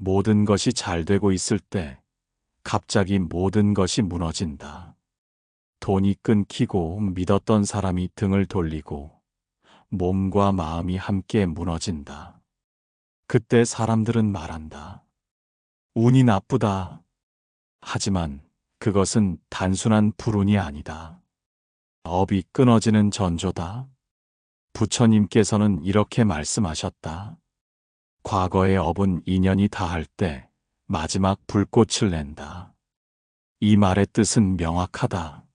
모든 것이 잘 되고 있을 때 갑자기 모든 것이 무너진다. 돈이 끊기고 믿었던 사람이 등을 돌리고 몸과 마음이 함께 무너진다. 그때 사람들은 말한다. 운이 나쁘다. 하지만 그것은 단순한 불운이 아니다. 업이 끊어지는 전조다. 부처님께서는 이렇게 말씀하셨다. 과거의 업은 인연이 닿을 때 마지막 불꽃을 낸다. 이 말의 뜻은 명확하다.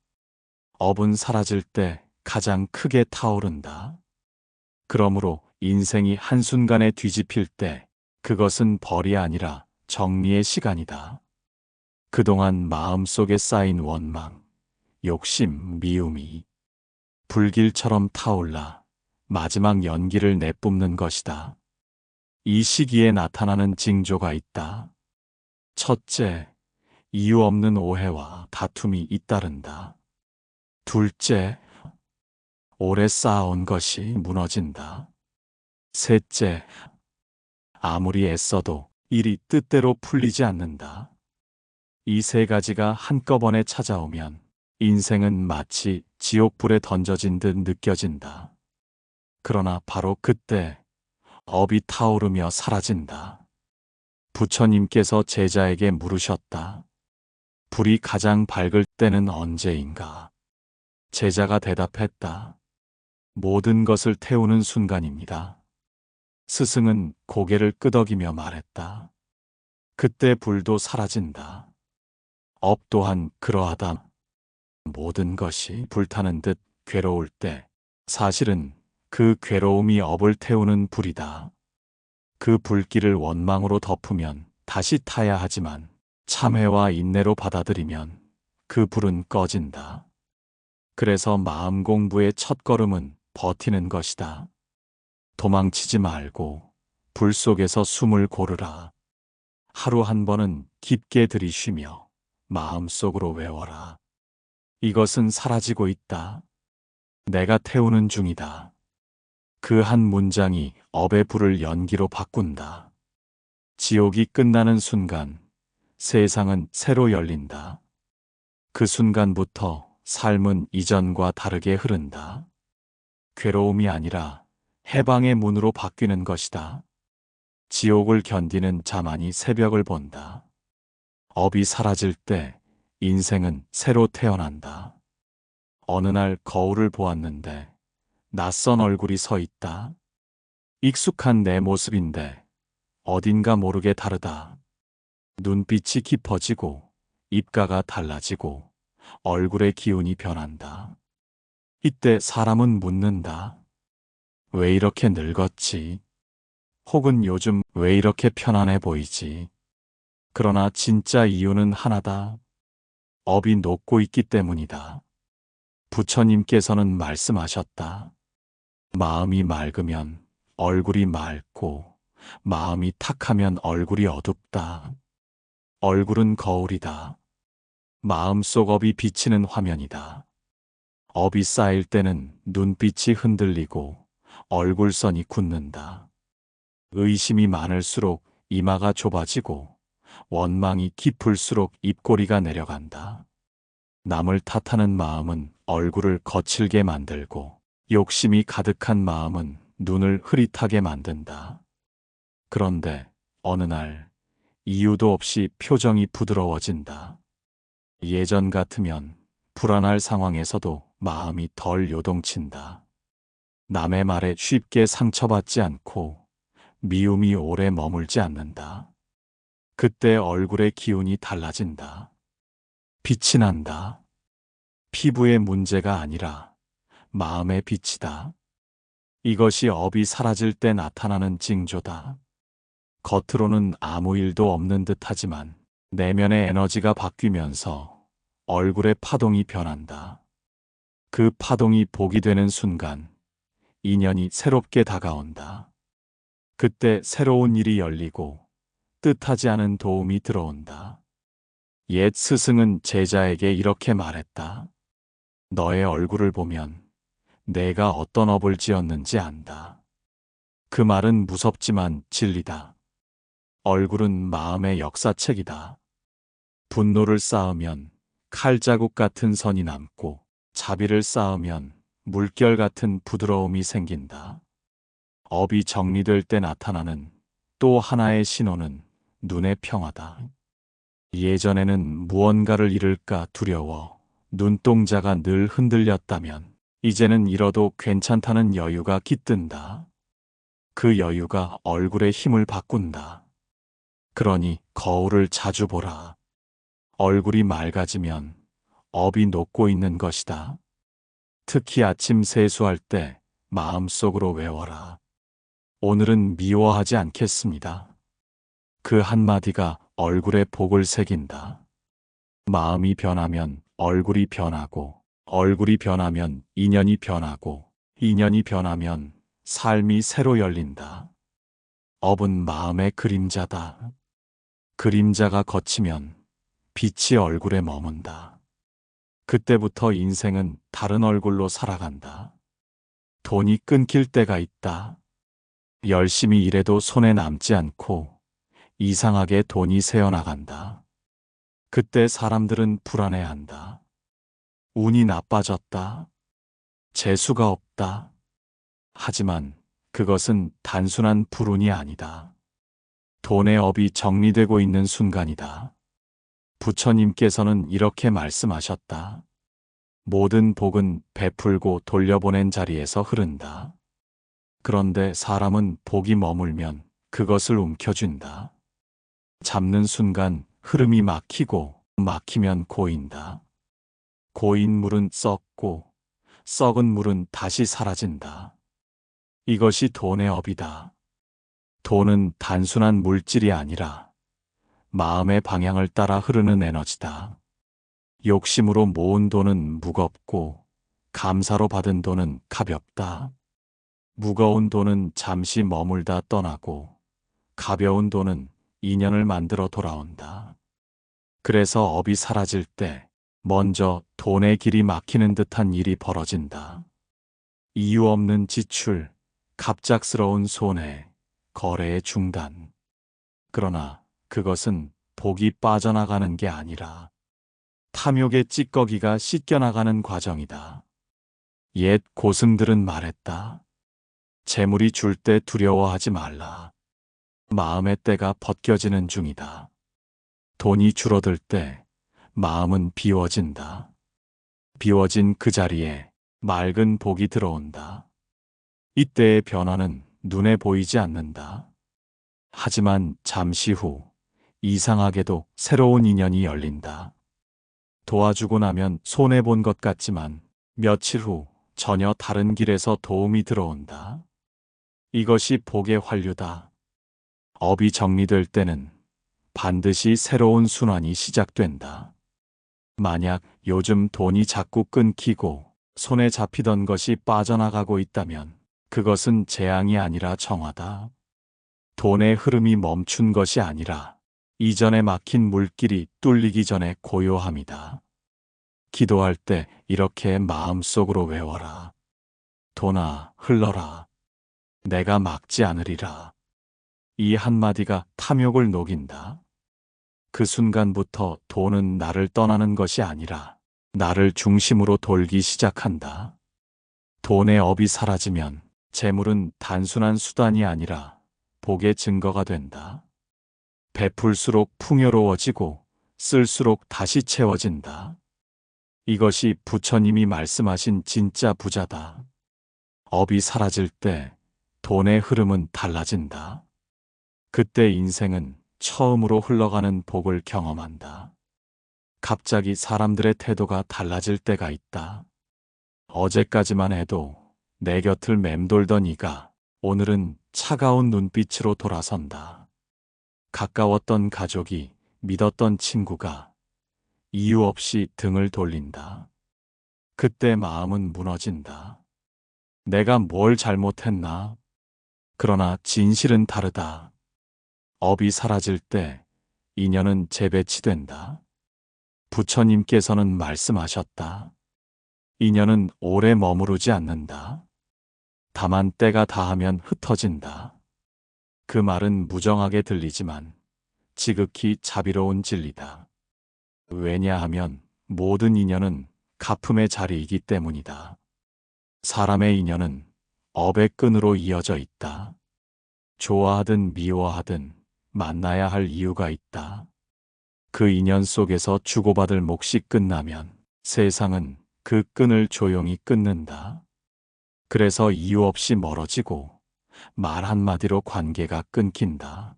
업은 사라질 때 가장 크게 타오른다. 그러므로 인생이 한순간에 뒤집힐 때 그것은 벌이 아니라 정리의 시간이다. 그동안 마음속에 쌓인 원망, 욕심, 미움이 불길처럼 타올라 마지막 연기를 내뿜는 것이다. 이 시기에 나타나는 징조가 있다. 첫째, 이유 없는 오해와 다툼이 잇따른다. 둘째, 오래 쌓아온 것이 무너진다. 셋째, 아무리 애써도 일이 뜻대로 풀리지 않는다. 이 세 가지가 한꺼번에 찾아오면 인생은 마치 지옥불에 던져진 듯 느껴진다. 그러나 바로 그때 업이 타오르며 사라진다. 부처님께서 제자에게 물으셨다. 불이 가장 밝을 때는 언제인가? 제자가 대답했다. 모든 것을 태우는 순간입니다. 스승은 고개를 끄덕이며 말했다. 그때 불도 사라진다. 업 또한 그러하다. 모든 것이 불타는 듯 괴로울 때 사실은 그 괴로움이 업을 태우는 불이다. 그 불길을 원망으로 덮으면 다시 타야 하지만 참회와 인내로 받아들이면 그 불은 꺼진다. 그래서 마음 공부의 첫걸음은 버티는 것이다. 도망치지 말고 불 속에서 숨을 고르라. 하루 한 번은 깊게 들이쉬며 마음속으로 외워라. 이것은 사라지고 있다. 내가 태우는 중이다. 그 한 문장이 업의 불을 연기로 바꾼다. 지옥이 끝나는 순간 세상은 새로 열린다. 그 순간부터 삶은 이전과 다르게 흐른다. 괴로움이 아니라 해방의 문으로 바뀌는 것이다. 지옥을 견디는 자만이 새벽을 본다. 업이 사라질 때 인생은 새로 태어난다. 어느 날 거울을 보았는데 낯선 얼굴이 서 있다. 익숙한 내 모습인데 어딘가 모르게 다르다. 눈빛이 깊어지고 입가가 달라지고 얼굴의 기운이 변한다. 이때 사람은 묻는다. 왜 이렇게 늙었지? 혹은 요즘 왜 이렇게 편안해 보이지? 그러나 진짜 이유는 하나다. 업이 녹고 있기 때문이다. 부처님께서는 말씀하셨다. 마음이 맑으면 얼굴이 맑고 마음이 탁하면 얼굴이 어둡다. 얼굴은 거울이다. 마음속 업이 비치는 화면이다. 업이 쌓일 때는 눈빛이 흔들리고 얼굴선이 굳는다. 의심이 많을수록 이마가 좁아지고 원망이 깊을수록 입꼬리가 내려간다. 남을 탓하는 마음은 얼굴을 거칠게 만들고 욕심이 가득한 마음은 눈을 흐릿하게 만든다. 그런데 어느 날 이유도 없이 표정이 부드러워진다. 예전 같으면 불안할 상황에서도 마음이 덜 요동친다. 남의 말에 쉽게 상처받지 않고 미움이 오래 머물지 않는다. 그때 얼굴의 기운이 달라진다. 빛이 난다. 피부의 문제가 아니라 마음의 빛이다. 이것이 업이 사라질 때 나타나는 징조다. 겉으로는 아무 일도 없는 듯하지만 내면의 에너지가 바뀌면서 얼굴의 파동이 변한다. 그 파동이 복이 되는 순간 인연이 새롭게 다가온다. 그때 새로운 일이 열리고 뜻하지 않은 도움이 들어온다. 옛 스승은 제자에게 이렇게 말했다. 너의 얼굴을 보면 내가 어떤 업을 지었는지 안다. 그 말은 무섭지만 진리다. 얼굴은 마음의 역사책이다. 분노를 쌓으면 칼자국 같은 선이 남고, 자비를 쌓으면 물결 같은 부드러움이 생긴다. 업이 정리될 때 나타나는 또 하나의 신호는 눈의 평화다. 예전에는 무언가를 잃을까 두려워 눈동자가 늘 흔들렸다면, 이제는 잃어도 괜찮다는 여유가 깃든다. 그 여유가 얼굴의 힘을 바꾼다. 그러니 거울을 자주 보라. 얼굴이 맑아지면 업이 녹고 있는 것이다. 특히 아침 세수할 때 마음속으로 외워라. 오늘은 미워하지 않겠습니다. 그 한마디가 얼굴에 복을 새긴다. 마음이 변하면 얼굴이 변하고, 얼굴이 변하면 인연이 변하고, 인연이 변하면 삶이 새로 열린다. 업은 마음의 그림자다. 그림자가 걷히면 빛이 얼굴에 머문다. 그때부터 인생은 다른 얼굴로 살아간다. 돈이 끊길 때가 있다. 열심히 일해도 손에 남지 않고 이상하게 돈이 새어나간다. 그때 사람들은 불안해한다. 운이 나빠졌다. 재수가 없다. 하지만 그것은 단순한 불운이 아니다. 돈의 업이 정리되고 있는 순간이다. 부처님께서는 이렇게 말씀하셨다. 모든 복은 베풀고 돌려보낸 자리에서 흐른다. 그런데 사람은 복이 머물면 그것을 움켜쥔다. 잡는 순간 흐름이 막히고, 막히면 고인다. 고인 물은 썩고, 썩은 물은 다시 사라진다. 이것이 돈의 업이다. 돈은 단순한 물질이 아니라 마음의 방향을 따라 흐르는 에너지다. 욕심으로 모은 돈은 무겁고, 감사로 받은 돈은 가볍다. 무거운 돈은 잠시 머물다 떠나고, 가벼운 돈은 인연을 만들어 돌아온다. 그래서 업이 사라질 때 먼저 돈의 길이 막히는 듯한 일이 벌어진다. 이유 없는 지출, 갑작스러운 손해, 거래의 중단. 그러나 그것은 복이 빠져나가는 게 아니라 탐욕의 찌꺼기가 씻겨나가는 과정이다. 옛 고승들은 말했다. 재물이 줄 때 두려워하지 말라. 마음의 때가 벗겨지는 중이다. 돈이 줄어들 때 마음은 비워진다. 비워진 그 자리에 맑은 복이 들어온다. 이때의 변화는 눈에 보이지 않는다. 하지만 잠시 후 이상하게도 새로운 인연이 열린다. 도와주고 나면 손해본 것 같지만 며칠 후 전혀 다른 길에서 도움이 들어온다. 이것이 복의 환류다. 업이 정리될 때는 반드시 새로운 순환이 시작된다. 만약 요즘 돈이 자꾸 끊기고 손에 잡히던 것이 빠져나가고 있다면 그것은 재앙이 아니라 정화다. 돈의 흐름이 멈춘 것이 아니라 이전에 막힌 물길이 뚫리기 전에 고요함이다. 기도할 때 이렇게 마음속으로 외워라. 돈아, 흘러라. 내가 막지 않으리라. 이 한마디가 탐욕을 녹인다. 그 순간부터 돈은 나를 떠나는 것이 아니라 나를 중심으로 돌기 시작한다. 돈의 업이 사라지면 재물은 단순한 수단이 아니라 복의 증거가 된다. 베풀수록 풍요로워지고 쓸수록 다시 채워진다. 이것이 부처님이 말씀하신 진짜 부자다. 업이 사라질 때 돈의 흐름은 달라진다. 그때 인생은 처음으로 흘러가는 복을 경험한다. 갑자기 사람들의 태도가 달라질 때가 있다. 어제까지만 해도 내 곁을 맴돌던 이가 오늘은 차가운 눈빛으로 돌아선다. 가까웠던 가족이, 믿었던 친구가 이유 없이 등을 돌린다. 그때 마음은 무너진다. 내가 뭘 잘못했나? 그러나 진실은 다르다. 업이 사라질 때 인연은 재배치된다. 부처님께서는 말씀하셨다. 인연은 오래 머무르지 않는다. 다만 때가 다하면 흩어진다. 그 말은 무정하게 들리지만 지극히 자비로운 진리다. 왜냐하면 모든 인연은 가품의 자리이기 때문이다. 사람의 인연은 업의 끈으로 이어져 있다. 좋아하든 미워하든 만나야 할 이유가 있다. 그 인연 속에서 주고받을 몫이 끝나면 세상은 그 끈을 조용히 끊는다. 그래서 이유 없이 멀어지고 말 한마디로 관계가 끊긴다.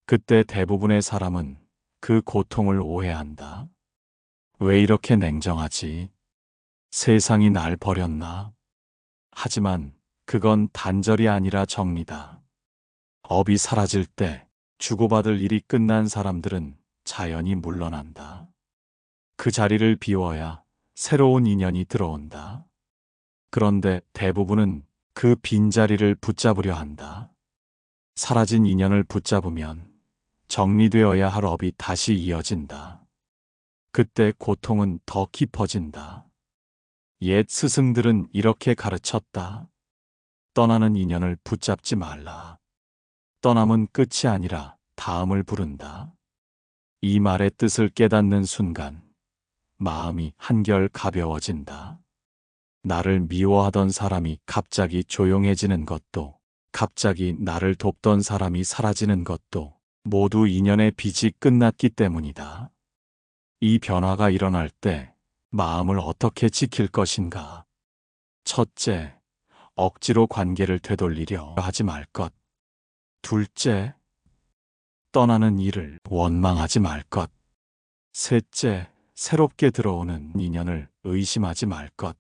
그때 대부분의 사람은 그 고통을 오해한다. 왜 이렇게 냉정하지? 세상이 날 버렸나? 하지만 그건 단절이 아니라 정리다. 업이 사라질 때 주고받을 일이 끝난 사람들은 자연히 물러난다. 그 자리를 비워야 새로운 인연이 들어온다. 그런데 대부분은 그 빈자리를 붙잡으려 한다. 사라진 인연을 붙잡으면 정리되어야 할 업이 다시 이어진다. 그때 고통은 더 깊어진다. 옛 스승들은 이렇게 가르쳤다. 떠나는 인연을 붙잡지 말라. 떠남은 끝이 아니라 다음을 부른다. 이 말의 뜻을 깨닫는 순간 마음이 한결 가벼워진다. 나를 미워하던 사람이 갑자기 조용해지는 것도, 갑자기 나를 돕던 사람이 사라지는 것도 모두 인연의 빚이 끝났기 때문이다. 이 변화가 일어날 때 마음을 어떻게 지킬 것인가? 첫째, 억지로 관계를 되돌리려 하지 말 것. 둘째, 떠나는 일을 원망하지 말 것. 셋째, 새롭게 들어오는 인연을 의심하지 말 것.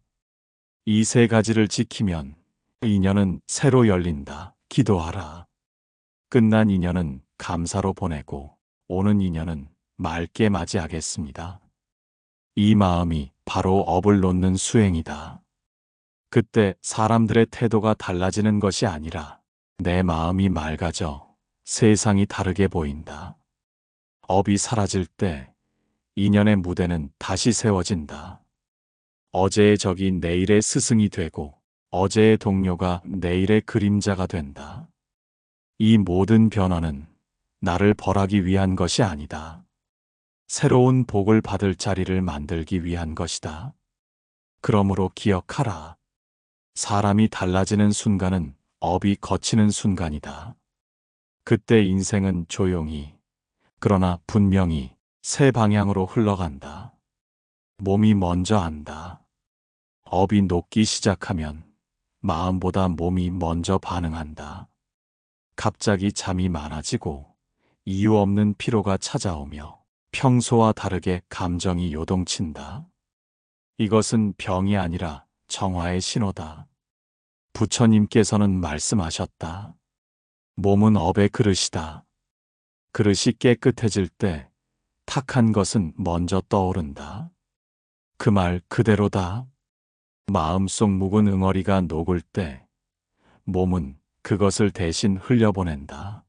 이 세 가지를 지키면 인연은 새로 열린다. 기도하라. 끝난 인연은 감사로 보내고 오는 인연은 맑게 맞이하겠습니다. 이 마음이 바로 업을 놓는 수행이다. 그때 사람들의 태도가 달라지는 것이 아니라 내 마음이 맑아져 세상이 다르게 보인다. 업이 사라질 때 인연의 무대는 다시 세워진다. 어제의 적이 내일의 스승이 되고 어제의 동료가 내일의 그림자가 된다. 이 모든 변화는 나를 벌하기 위한 것이 아니다. 새로운 복을 받을 자리를 만들기 위한 것이다. 그러므로 기억하라. 사람이 달라지는 순간은 업이 걷히는 순간이다. 그때 인생은 조용히, 그러나 분명히 새 방향으로 흘러간다. 몸이 먼저 안다. 업이 녹기 시작하면 마음보다 몸이 먼저 반응한다. 갑자기 잠이 많아지고 이유 없는 피로가 찾아오며 평소와 다르게 감정이 요동친다. 이것은 병이 아니라 정화의 신호다. 부처님께서는 말씀하셨다. 몸은 업의 그릇이다. 그릇이 깨끗해질 때 탁한 것은 먼저 떠오른다. 그 말 그대로다. 마음속 묵은 응어리가 녹을 때 몸은 그것을 대신 흘려보낸다.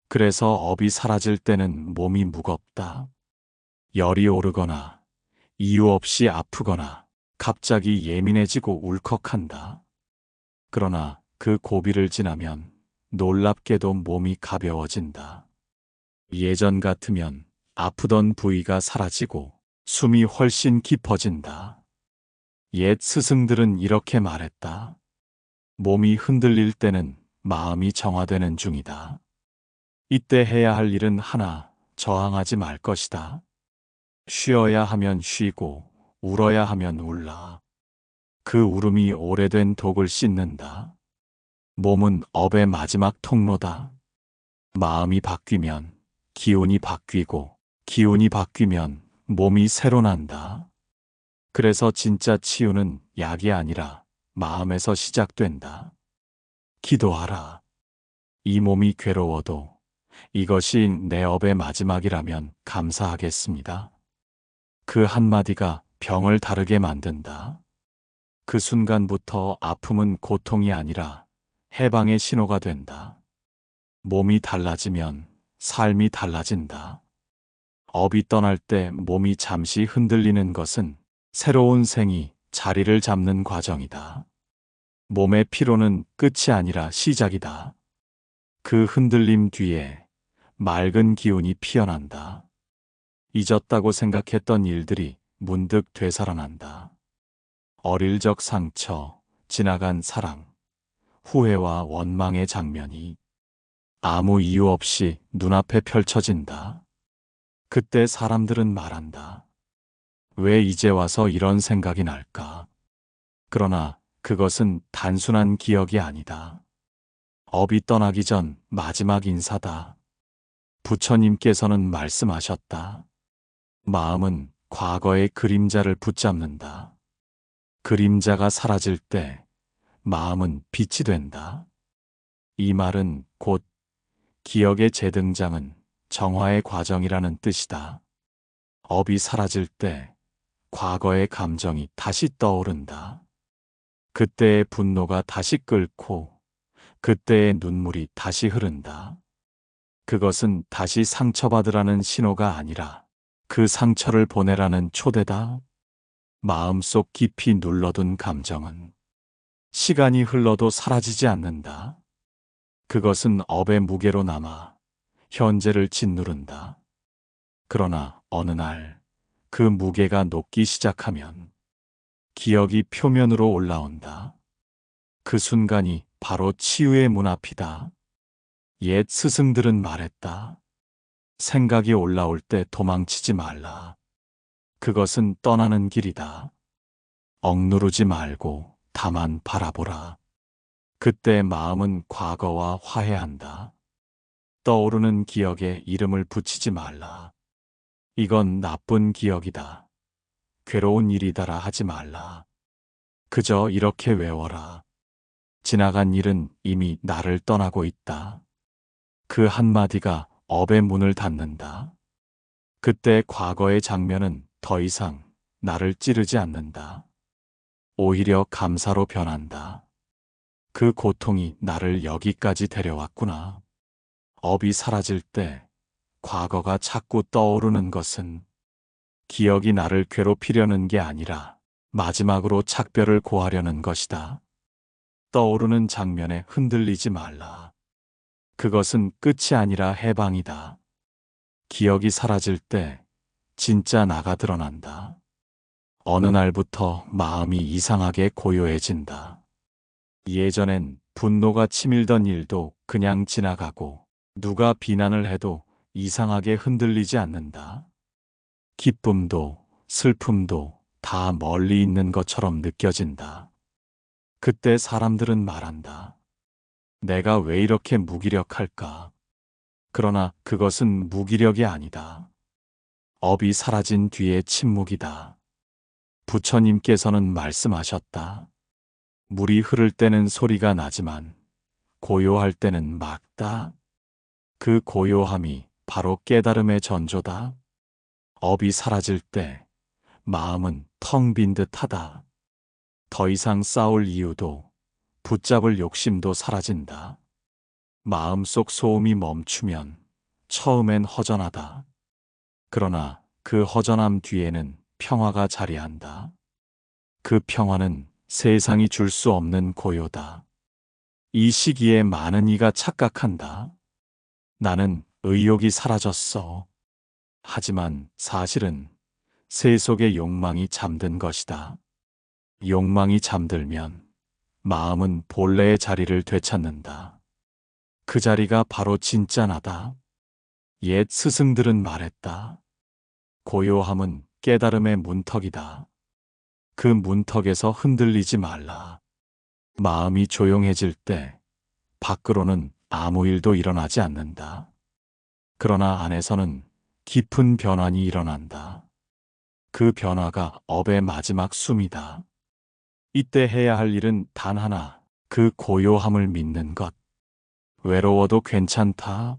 그래서 업이 사라질 때는 몸이 무겁다. 열이 오르거나 이유 없이 아프거나 갑자기 예민해지고 울컥한다. 그러나 그 고비를 지나면 놀랍게도 몸이 가벼워진다. 예전 같으면 아프던 부위가 사라지고 숨이 훨씬 깊어진다. 옛 스승들은 이렇게 말했다. 몸이 흔들릴 때는 마음이 정화되는 중이다. 이때 해야 할 일은 하나, 저항하지 말 것이다. 쉬어야 하면 쉬고 울어야 하면 울라. 그 울음이 오래된 독을 씻는다. 몸은 업의 마지막 통로다. 마음이 바뀌면 기운이 바뀌고 기운이 바뀌면 몸이 새로 난다. 그래서 진짜 치유는 약이 아니라 마음에서 시작된다. 기도하라. 이 몸이 괴로워도 이것이 내 업의 마지막이라면 감사하겠습니다. 그 한마디가 병을 다르게 만든다. 그 순간부터 아픔은 고통이 아니라 해방의 신호가 된다. 몸이 달라지면 삶이 달라진다. 업이 떠날 때 몸이 잠시 흔들리는 것은 새로운 생이 자리를 잡는 과정이다. 몸의 피로는 끝이 아니라 시작이다. 그 흔들림 뒤에 맑은 기운이 피어난다. 잊었다고 생각했던 일들이 문득 되살아난다. 어릴 적 상처, 지나간 사랑, 후회와 원망의 장면이 아무 이유 없이 눈앞에 펼쳐진다. 그때 사람들은 말한다. 왜 이제 와서 이런 생각이 날까? 그러나 그것은 단순한 기억이 아니다. 업이 떠나기 전 마지막 인사다. 부처님께서는 말씀하셨다. 마음은 과거의 그림자를 붙잡는다. 그림자가 사라질 때 마음은 빛이 된다. 이 말은 곧 기억의 재등장은 정화의 과정이라는 뜻이다. 업이 사라질 때 과거의 감정이 다시 떠오른다. 그때의 분노가 다시 끓고 그때의 눈물이 다시 흐른다. 그것은 다시 상처받으라는 신호가 아니라 그 상처를 보내라는 초대다. 마음속 깊이 눌러둔 감정은 시간이 흘러도 사라지지 않는다. 그것은 업의 무게로 남아 현재를 짓누른다. 그러나 어느 날 그 무게가 녹기 시작하면 기억이 표면으로 올라온다. 그 순간이 바로 치유의 문 앞이다. 옛 스승들은 말했다. 생각이 올라올 때 도망치지 말라. 그것은 떠나는 길이다. 억누르지 말고 다만 바라보라. 그때 마음은 과거와 화해한다. 떠오르는 기억에 이름을 붙이지 말라. 이건 나쁜 기억이다. 괴로운 일이다라 하지 말라. 그저 이렇게 외워라. 지나간 일은 이미 나를 떠나고 있다. 그 한마디가 업의 문을 닫는다. 그때 과거의 장면은 더 이상 나를 찌르지 않는다. 오히려 감사로 변한다. 그 고통이 나를 여기까지 데려왔구나. 업이 사라질 때 과거가 자꾸 떠오르는 것은 기억이 나를 괴롭히려는 게 아니라 마지막으로 작별을 고하려는 것이다. 떠오르는 장면에 흔들리지 말라. 그것은 끝이 아니라 해방이다. 기억이 사라질 때 진짜 나가 드러난다. 어느 날부터 마음이 이상하게 고요해진다. 예전엔 분노가 치밀던 일도 그냥 지나가고 누가 비난을 해도 이상하게 흔들리지 않는다. 기쁨도 슬픔도 다 멀리 있는 것처럼 느껴진다. 그때 사람들은 말한다. 내가 왜 이렇게 무기력할까? 그러나 그것은 무기력이 아니다. 업이 사라진 뒤의 침묵이다. 부처님께서는 말씀하셨다. 물이 흐를 때는 소리가 나지만 고요할 때는 맑다. 그 고요함이 바로 깨달음의 전조다. 업이 사라질 때 마음은 텅 빈 듯하다. 더 이상 싸울 이유도 붙잡을 욕심도 사라진다. 마음속 소음이 멈추면 처음엔 허전하다. 그러나 그 허전함 뒤에는 평화가 자리한다. 그 평화는 세상이 줄 수 없는 고요다. 이 시기에 많은 이가 착각한다. 나는 의욕이 사라졌어. 하지만 사실은 새 속의 욕망이 잠든 것이다. 욕망이 잠들면 마음은 본래의 자리를 되찾는다. 그 자리가 바로 진짜 나다. 옛 스승들은 말했다. 고요함은 깨달음의 문턱이다. 그 문턱에서 흔들리지 말라. 마음이 조용해질 때 밖으로는 아무 일도 일어나지 않는다. 그러나 안에서는 깊은 변환이 일어난다. 그 변화가 업의 마지막 숨이다. 이때 해야 할 일은 단 하나, 그 고요함을 믿는 것. 외로워도 괜찮다.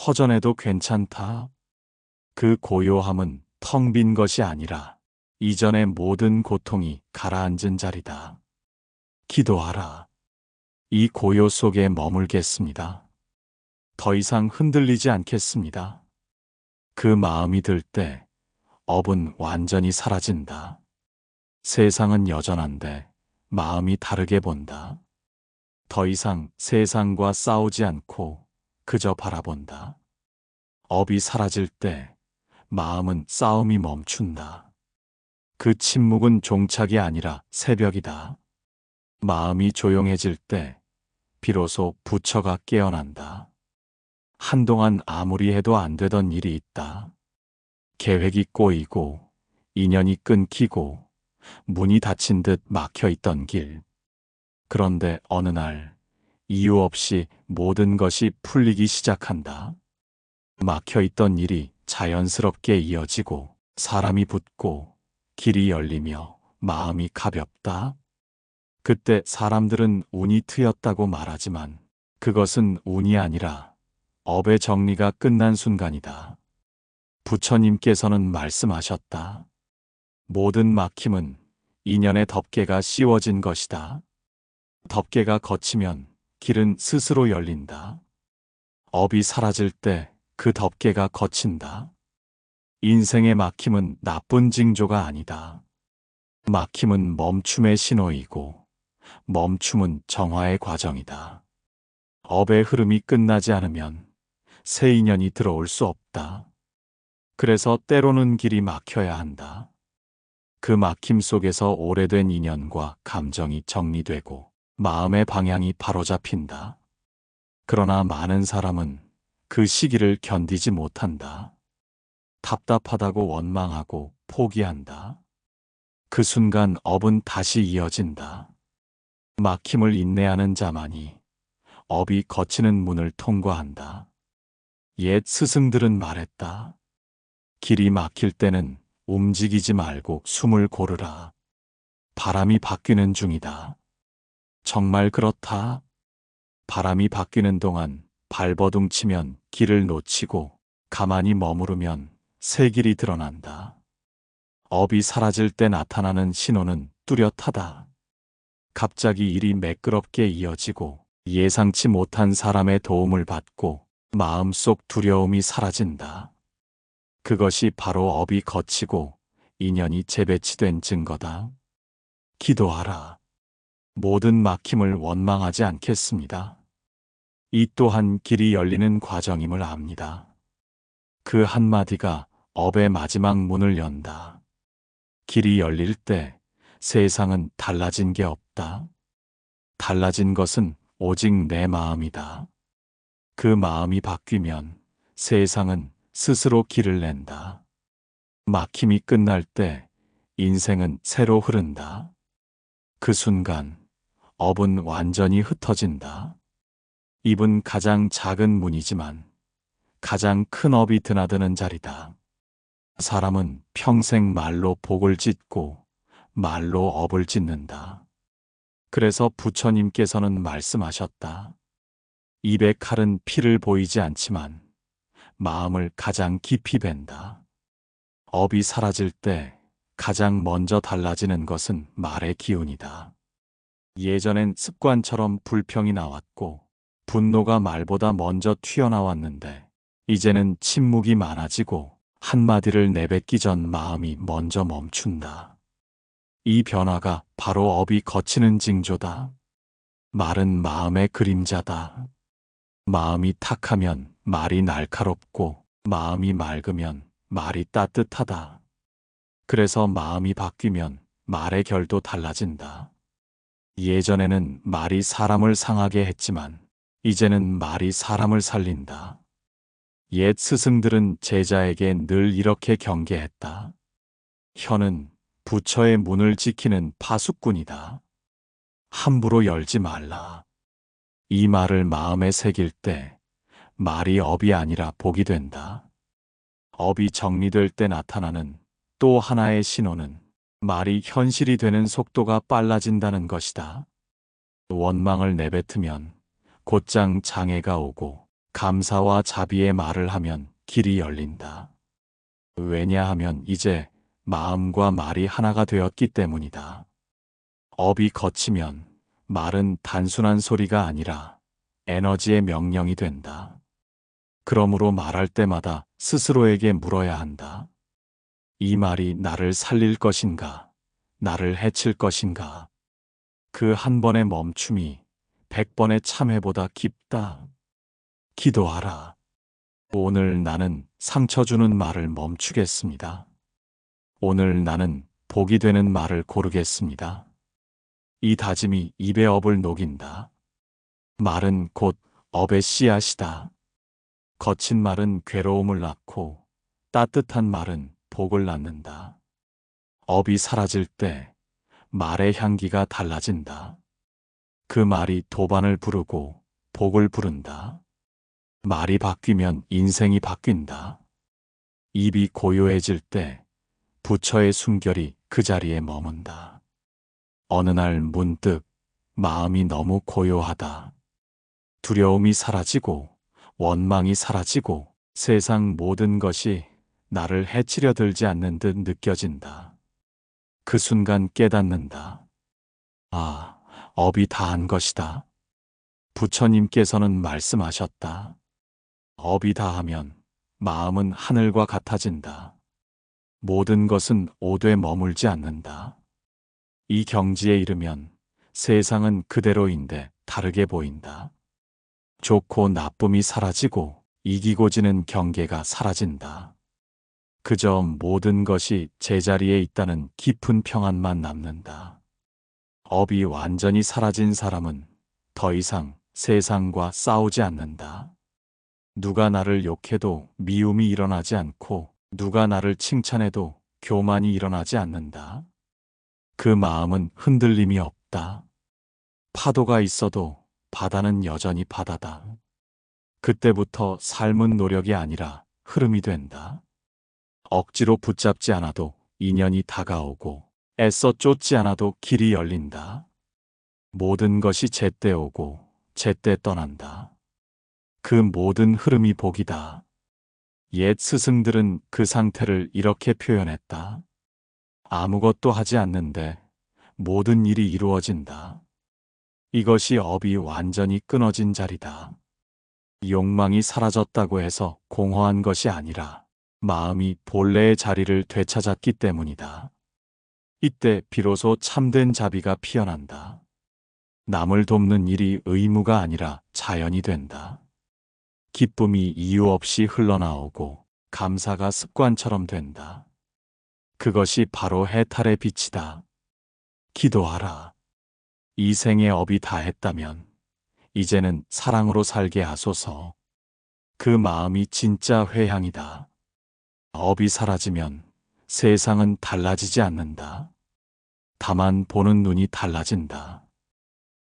허전해도 괜찮다. 그 고요함은 텅 빈 것이 아니라 이전의 모든 고통이 가라앉은 자리다. 기도하라. 이 고요 속에 머물겠습니다. 더 이상 흔들리지 않겠습니다. 그 마음이 들 때 업은 완전히 사라진다. 세상은 여전한데 마음이 다르게 본다. 더 이상 세상과 싸우지 않고 그저 바라본다. 업이 사라질 때 마음은 싸움이 멈춘다. 그 침묵은 종착이 아니라 새벽이다. 마음이 조용해질 때 비로소 부처가 깨어난다. 한동안 아무리 해도 안 되던 일이 있다. 계획이 꼬이고 인연이 끊기고 문이 닫힌 듯 막혀 있던 길. 그런데 어느 날 이유 없이 모든 것이 풀리기 시작한다. 막혀 있던 일이 자연스럽게 이어지고 사람이 붙고 길이 열리며 마음이 가볍다. 그때 사람들은 운이 트였다고 말하지만 그것은 운이 아니라 업의 정리가 끝난 순간이다. 부처님께서는 말씀하셨다. 모든 막힘은 인연의 덮개가 씌워진 것이다. 덮개가 걷히면 길은 스스로 열린다. 업이 사라질 때 그 덮개가 걷힌다. 인생의 막힘은 나쁜 징조가 아니다. 막힘은 멈춤의 신호이고 멈춤은 정화의 과정이다. 업의 흐름이 끝나지 않으면 새 인연이 들어올 수 없다. 그래서 때로는 길이 막혀야 한다. 그 막힘 속에서 오래된 인연과 감정이 정리되고 마음의 방향이 바로잡힌다. 그러나 많은 사람은 그 시기를 견디지 못한다. 답답하다고 원망하고 포기한다. 그 순간 업은 다시 이어진다. 막힘을 인내하는 자만이 업이 거치는 문을 통과한다. 옛 스승들은 말했다. 길이 막힐 때는 움직이지 말고 숨을 고르라. 바람이 바뀌는 중이다. 정말 그렇다. 바람이 바뀌는 동안 발버둥 치면 길을 놓치고 가만히 머무르면 새 길이 드러난다. 업이 사라질 때 나타나는 신호는 뚜렷하다. 갑자기 일이 매끄럽게 이어지고 예상치 못한 사람의 도움을 받고 마음속 두려움이 사라진다. 그것이 바로 업이 거치고 인연이 재배치된 증거다. 기도하라. 모든 막힘을 원망하지 않겠습니다. 이 또한 길이 열리는 과정임을 압니다. 그 한마디가 업의 마지막 문을 연다. 길이 열릴 때 세상은 달라진 게 없다. 달라진 것은 오직 내 마음이다. 그 마음이 바뀌면 세상은 스스로 길을 낸다. 막힘이 끝날 때 인생은 새로 흐른다. 그 순간 업은 완전히 흩어진다. 입은 가장 작은 문이지만 가장 큰 업이 드나드는 자리다. 사람은 평생 말로 복을 짓고 말로 업을 짓는다. 그래서 부처님께서는 말씀하셨다. 입의 칼은 피를 보이지 않지만 마음을 가장 깊이 벤다. 업이 사라질 때 가장 먼저 달라지는 것은 말의 기운이다. 예전엔 습관처럼 불평이 나왔고 분노가 말보다 먼저 튀어나왔는데 이제는 침묵이 많아지고 한마디를 내뱉기 전 마음이 먼저 멈춘다. 이 변화가 바로 업이 거치는 징조다. 말은 마음의 그림자다. 마음이 탁하면 말이 날카롭고 마음이 맑으면 말이 따뜻하다. 그래서 마음이 바뀌면 말의 결도 달라진다. 예전에는 말이 사람을 상하게 했지만 이제는 말이 사람을 살린다. 옛 스승들은 제자에게 늘 이렇게 경계했다. 혀는 부처의 문을 지키는 파수꾼이다. 함부로 열지 말라. 이 말을 마음에 새길 때 말이 업이 아니라 복이 된다. 업이 정리될 때 나타나는 또 하나의 신호는 말이 현실이 되는 속도가 빨라진다는 것이다. 원망을 내뱉으면 곧장 장애가 오고 감사와 자비의 말을 하면 길이 열린다. 왜냐하면 이제 마음과 말이 하나가 되었기 때문이다. 업이 거치면 말은 단순한 소리가 아니라 에너지의 명령이 된다. 그러므로 말할 때마다 스스로에게 물어야 한다. 이 말이 나를 살릴 것인가? 나를 해칠 것인가? 그 한 번의 멈춤이 100번의 참회보다 깊다. 기도하라. 오늘 나는 상처 주는 말을 멈추겠습니다. 오늘 나는 복이 되는 말을 고르겠습니다. 이 다짐이 입의 업을 녹인다. 말은 곧 업의 씨앗이다. 거친 말은 괴로움을 낳고 따뜻한 말은 복을 낳는다. 업이 사라질 때 말의 향기가 달라진다. 그 말이 도반을 부르고 복을 부른다. 말이 바뀌면 인생이 바뀐다. 입이 고요해질 때 부처의 숨결이 그 자리에 머문다. 어느 날 문득 마음이 너무 고요하다. 두려움이 사라지고 원망이 사라지고 세상 모든 것이 나를 해치려 들지 않는 듯 느껴진다. 그 순간 깨닫는다. 아, 업이 다한 것이다. 부처님께서는 말씀하셨다. 업이 다하면 마음은 하늘과 같아진다. 모든 것은 오되 머물지 않는다. 이 경지에 이르면 세상은 그대로인데 다르게 보인다. 좋고 나쁨이 사라지고 이기고 지는 경계가 사라진다. 그저 모든 것이 제자리에 있다는 깊은 평안만 남는다. 업이 완전히 사라진 사람은 더 이상 세상과 싸우지 않는다. 누가 나를 욕해도 미움이 일어나지 않고 누가 나를 칭찬해도 교만이 일어나지 않는다. 그 마음은 흔들림이 없다. 파도가 있어도 바다는 여전히 바다다. 그때부터 삶은 노력이 아니라 흐름이 된다. 억지로 붙잡지 않아도 인연이 다가오고 애써 쫓지 않아도 길이 열린다. 모든 것이 제때 오고 제때 떠난다. 그 모든 흐름이 복이다. 옛 스승들은 그 상태를 이렇게 표현했다. 아무것도 하지 않는데 모든 일이 이루어진다. 이것이 업이 완전히 끊어진 자리다. 욕망이 사라졌다고 해서 공허한 것이 아니라 마음이 본래의 자리를 되찾았기 때문이다. 이때 비로소 참된 자비가 피어난다. 남을 돕는 일이 의무가 아니라 자연이 된다. 기쁨이 이유 없이 흘러나오고 감사가 습관처럼 된다. 그것이 바로 해탈의 빛이다. 기도하라. 이 생의 업이 다했다면 이제는 사랑으로 살게 하소서. 그 마음이 진짜 회향이다. 업이 사라지면 세상은 달라지지 않는다. 다만 보는 눈이 달라진다.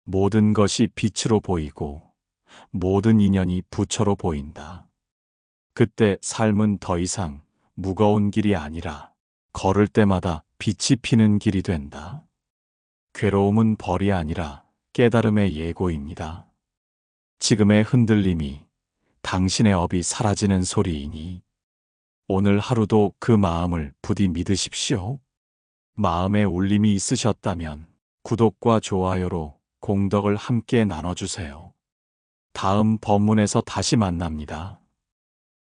모든 것이 빛으로 보이고 모든 인연이 부처로 보인다. 그때 삶은 더 이상 무거운 길이 아니라 걸을 때마다 빛이 피는 길이 된다. 괴로움은 벌이 아니라 깨달음의 예고입니다. 지금의 흔들림이 당신의 업이 사라지는 소리이니 오늘 하루도 그 마음을 부디 믿으십시오. 마음에 울림이 있으셨다면 구독과 좋아요로 공덕을 함께 나눠주세요. 다음 법문에서 다시 만납니다.